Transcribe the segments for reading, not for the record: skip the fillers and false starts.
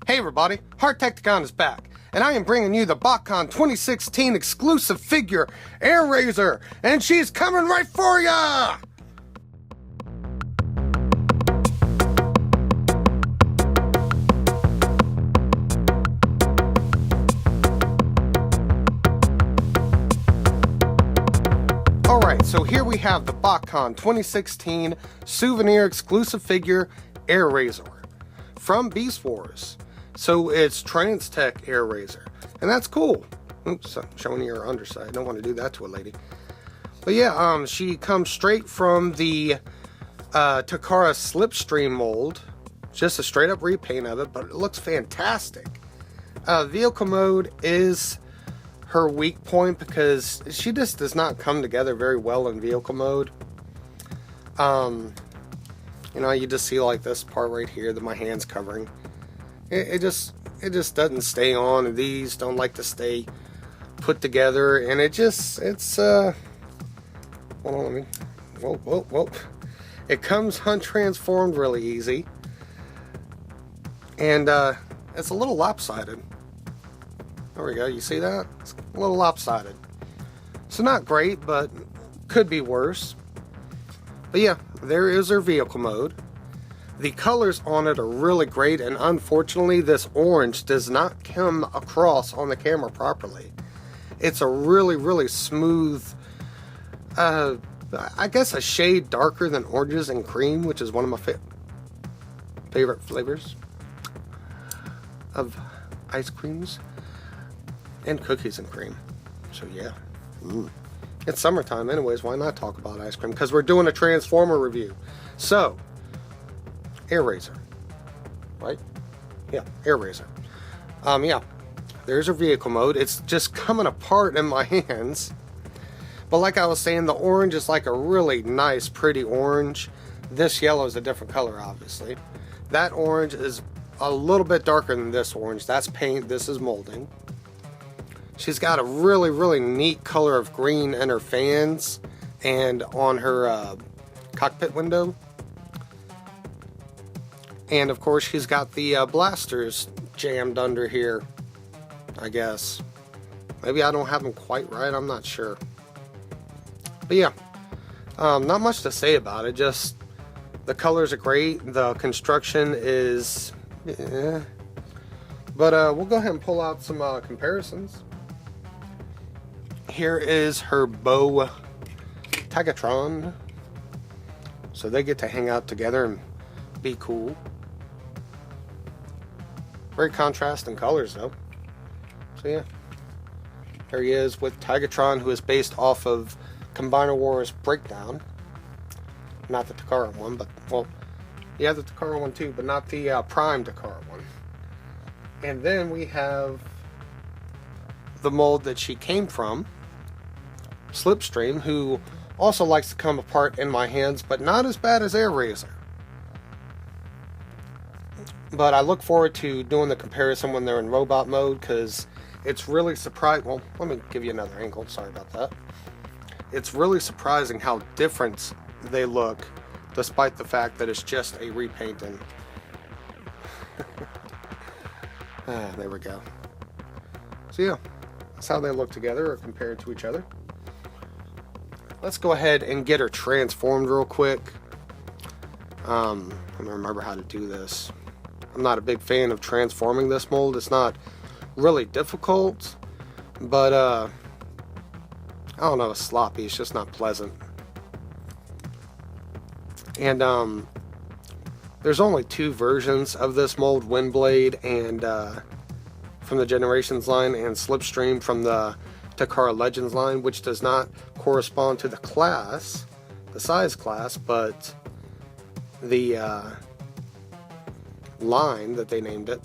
Hey everybody, Hardtekticon is back, and I am bringing you the Botcon 2016 exclusive figure, Airrazor, and she's coming right for ya! Alright, so here we have the Botcon 2016 souvenir exclusive figure, Airrazor, from Beast Wars. So it's Transtech Airrazor, and that's cool. Oops, I'm showing you her underside. I don't want to do that to a lady. But yeah, she comes straight from the Takara Slipstream mold. Just a straight up repaint of it, but it looks fantastic. Vehicle mode is her weak point because she just does not come together very well in vehicle mode. You know, you just see like this part right here that my hand's covering. It just doesn't stay on, and these don't like to stay put together, and it's hold on, let me, whoa. It comes untransformed really easy, and it's a little lopsided. There we go, you see that? It's a little lopsided. So not great, but could be worse. But yeah, there is her vehicle mode. The colors on it are really great, and unfortunately this orange does not come across on the camera properly. It's a really smooth, I guess a shade darker than oranges and cream, which is one of my favorite flavors of ice creams and cookies and cream. So yeah, it's summertime anyways, why not talk about ice cream? Because we're doing a Transformer review. So Airrazor, right? Yeah, Airrazor. Yeah, there's her vehicle mode. It's just coming apart in my hands. But like I was saying, the orange is like a really nice, pretty orange. This yellow is a different color, obviously. That orange is a little bit darker than this orange. That's paint, this is molding. She's got a really neat color of green in her fans and on her cockpit window. And of course she's got the blasters jammed under here, I guess. Maybe I don't have them quite right, I'm not sure. But yeah, not much to say about it, just the colors are great, the construction is but we'll go ahead and pull out some comparisons. Here is her Botcon. So they get to hang out together and be cool. Very contrasting colors though. So yeah, there he is with Tigatron, who is based off of Combiner Wars Breakdown. Not the Takara one, but, well, yeah, the Takara one too, but not the Prime Takara one. And then we have the mold that she came from, Slipstream, who also likes to come apart in my hands, but not as bad as Airrazor. But I look forward to doing the comparison when they're in robot mode, because it's really surprising. Well, let me give you another angle. Sorry about that. It's really surprising how different they look, despite the fact that it's just a repainting. There we go. So yeah, that's how they look together or compared to each other. Let's go ahead and get her transformed real quick. Let me remember how to do this. I'm not a big fan of transforming this mold. It's not really difficult, but I don't know, it's sloppy. It's just not pleasant. And there's only two versions of this mold, Windblade and from the Generations line, and Slipstream from the Takara Legends line, which does not correspond to the class, the size class, but the line that they named it.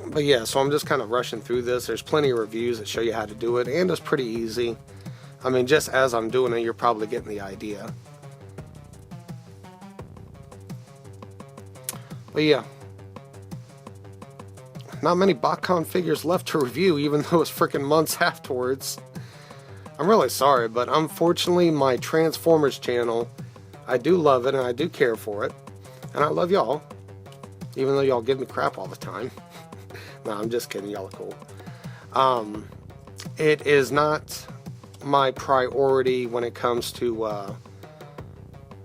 But yeah, so I'm just kind of rushing through this. There's plenty of reviews that show you how to do it, and it's pretty easy. I mean, just as I'm doing it, you're probably getting the idea. But yeah, not many Botcon figures left to review, even though it's freaking months afterwards. I'm really sorry, but unfortunately my Transformers channel, I do love it and I do care for it, and I love y'all. even though y'all give me crap all the time. No, I'm just kidding, y'all are cool. It is not my priority when it comes to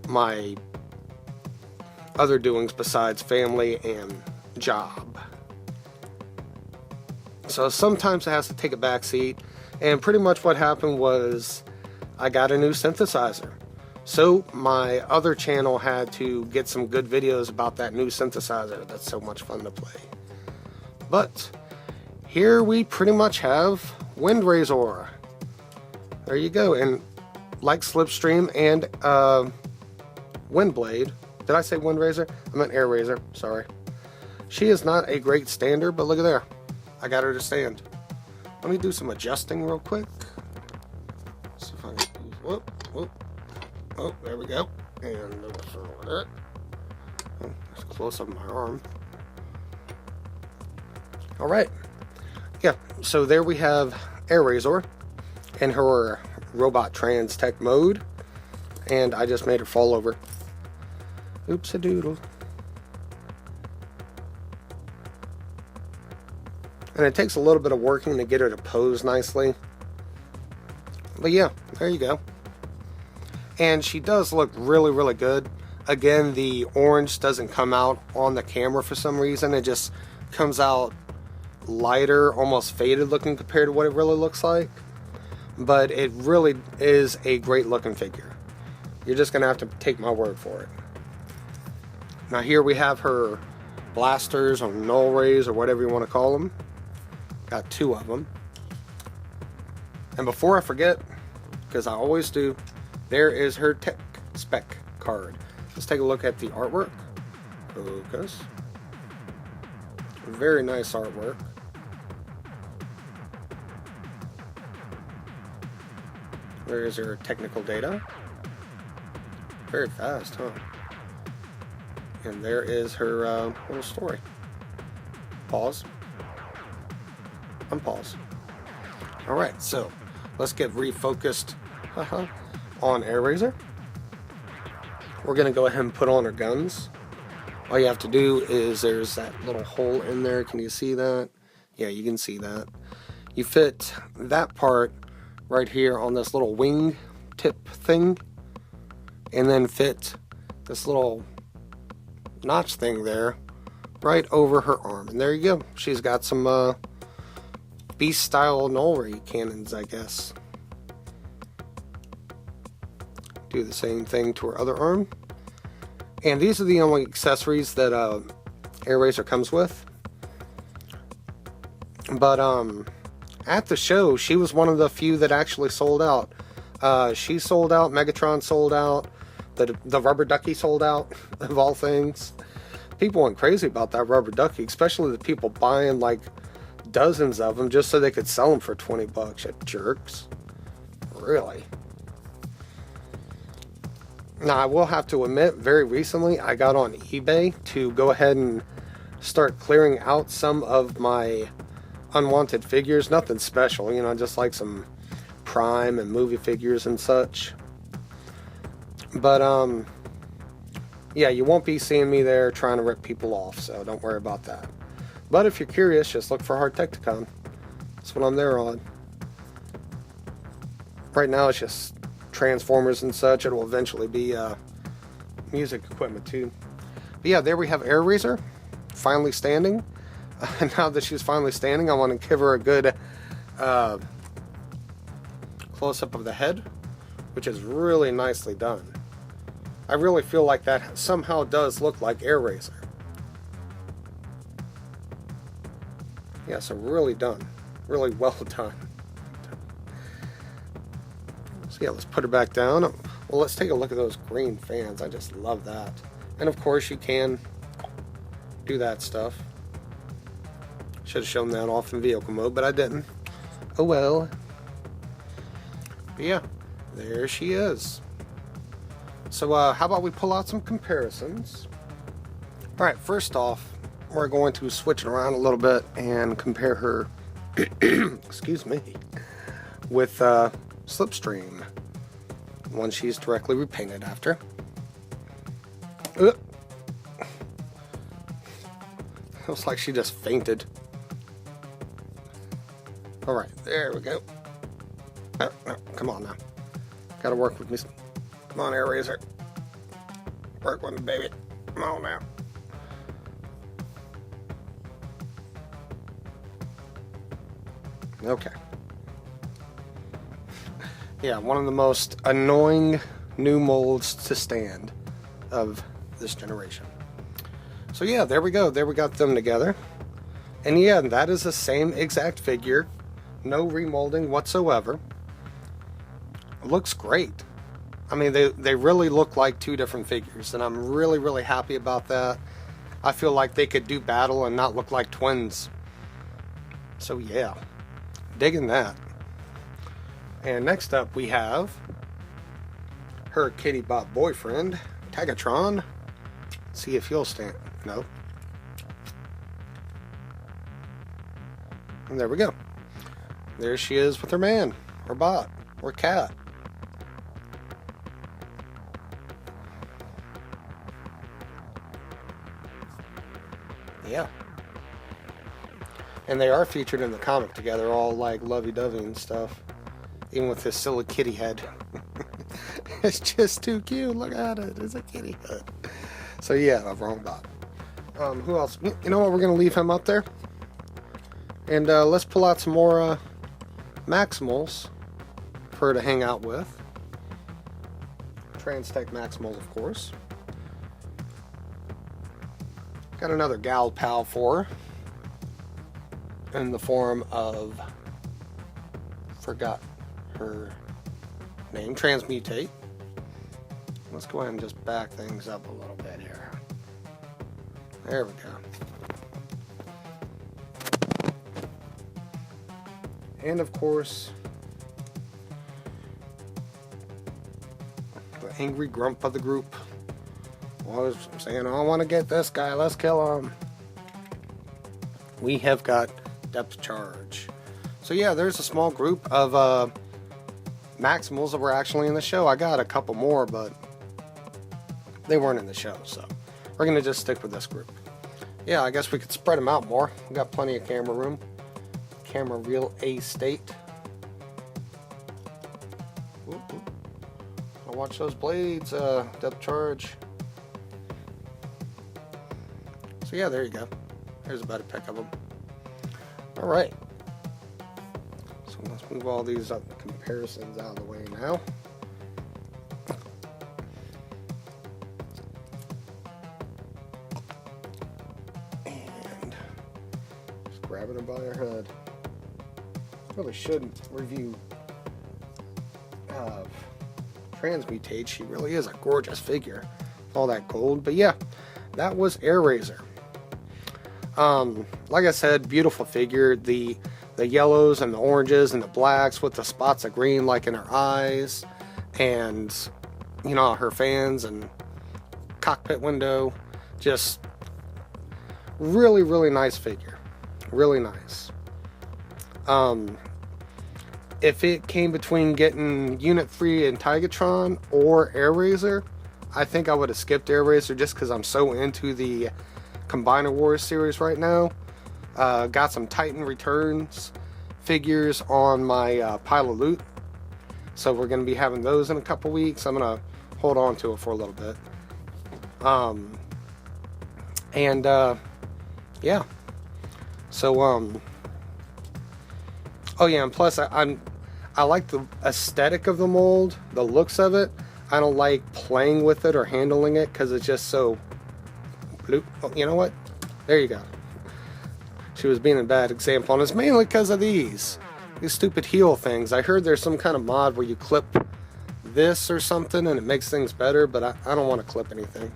my other doings besides family and job. So sometimes it has to take a back seat, and pretty much what happened was I got a new synthesizer. So my other channel had to get some good videos about that new synthesizer that's so much fun to play. But here we pretty much have Airrazor. There you go. And like Slipstream and Windblade. Did I say Airrazor? I meant Airrazor. Sorry. She is not a great stander, but look at there. I got her to stand. Let me do some adjusting real quick. See if I can. Whoop, whoop. Oh, there we go. And that. Oh, that's close up my arm. All right. Yeah. So there we have Airrazor in her robot Transtech mode, and I just made her fall over. Oops a doodle. And it takes a little bit of working to get her to pose nicely. But yeah, there you go. And she does look really, really good. Again, the orange doesn't come out on the camera for some reason. It just comes out lighter, almost faded looking compared to what it really looks like. But it really is a great looking figure. You're just going to have to take my word for it. Now here we have her blasters or null rays or whatever you want to call them. Got two of them. And before I forget, because I always do, there is her tech spec card. Let's take a look at the artwork. Focus. Very nice artwork. There is her technical data. Very fast, huh? And there is her little story. Pause. Unpause. Alright, so let's get refocused on Airrazor. We're going to go ahead and put on her guns. All you have to do is, there's that little hole in there. Can you see that? Yeah, you can see that. You fit that part right here on this little wing tip thing, and then fit this little notch thing there right over her arm. And there you go. She's got some beast style null ray cannons, I guess. Do the same thing to her other arm. And these are the only accessories that Airrazor comes with. But at the show, she was one of the few that actually sold out. She sold out, Megatron sold out, the rubber ducky sold out, of all things. People went crazy about that rubber ducky, especially the people buying like dozens of them just so they could sell them for 20 bucks. You jerks. Really? Now, I will have to admit, very recently, I got on eBay to go ahead and start clearing out some of my unwanted figures. Nothing special, you know, just like some Prime and movie figures and such. But, yeah, you won't be seeing me there trying to rip people off, so don't worry about that. But if you're curious, just look for Hardtekticon. That's what I'm there on. Right now, it's just Transformers and such. It'll eventually be music equipment too. But yeah, there we have Airrazor finally standing. Now that she's finally standing, I want to give her a good close-up of the head, which is really nicely done. I really feel like that somehow does look like Airrazor. Yeah, so really done. Really well done. So yeah, let's put her back down. Well, let's take a look at those green fans. I just love that. And of course you can do that stuff. Should have shown that off in vehicle mode, but I didn't. Oh well. But yeah, there she is. So how about we pull out some comparisons. Alright, first off, we're going to switch it around a little bit and compare her excuse me, with Slipstream, one she's directly repainted after. It was like she just fainted. Alright, there we go. Oh, no, come on now. Gotta work with me. Come on, Airrazor. Work with me, baby. Come on now. Okay. Yeah, one of the most annoying new molds to stand of this generation. So yeah, there we go. There we got them together. And yeah, that is the same exact figure. No remolding whatsoever. It looks great. I mean, they really look like two different figures, and I'm really, really happy about that. I feel like they could do battle and not look like twins. So yeah, digging that. And next up we have her kitty bot boyfriend, Tagatron. See if he'll stand. No. And there we go. There she is with her man, or bot, or cat. Yeah. And they are featured in the comic together, all like lovey-dovey and stuff. Even with this silly kitty head. It's just too cute. Look at it. It's a kitty head. So yeah, wrong bot. Who else? You know what? We're going to leave him up there. And let's pull out some more Maximals for her to hang out with. Transtech Maximal, of course. Got another gal pal for her in the form of, forgot her name, Transmutate. Let's go ahead and just back things up a little bit here. There we go. And of course, the angry grump of the group. Was saying, I want to get this guy, let's kill him. We have got Depth Charge. So yeah, there's a small group of Maximals that were actually in the show. I got a couple more, but they weren't in the show, so we're going to just stick with this group. Yeah, I guess we could spread them out more. We got plenty of camera room. Camera real estate. I'll watch those blades, Depth Charge. So yeah, there you go. There's a better pick of them. Alright. So let's move all these comparisons out of the way now. And just grabbing her by her head. Really shouldn't review Transmutate. She really is a gorgeous figure. All that gold. But yeah, that was Airrazor. Like I said, beautiful figure. The yellows and the oranges and the blacks with the spots of green like in her eyes, and you know, her fans and cockpit window. Just really, really nice figure. Really nice. If it came between getting Unit 3 and Tagatron or Airrazor, I think I would have skipped Airrazor just because I'm so into the Combiner Wars series right now. Got some Titan Returns figures on my pile of loot, so we're going to be having those in a couple weeks. I'm going to hold on to it for a little bit. Yeah. So oh yeah, and plus I like the aesthetic of the mold, the looks of it. I don't like playing with it or handling it because it's just so bloop. Oh, you know what? There you go. She was being a bad example, and it's mainly because of these stupid heel things. I heard there's some kind of mod where you clip this or something and it makes things better, but I don't want to clip anything.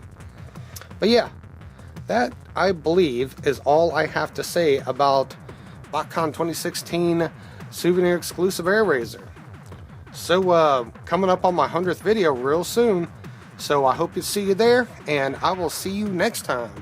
But yeah, that I believe is all I have to say about Botcon 2016 souvenir exclusive Airrazor. So coming up on my 100th video real soon, so I hope to see you there, and I will see you next time.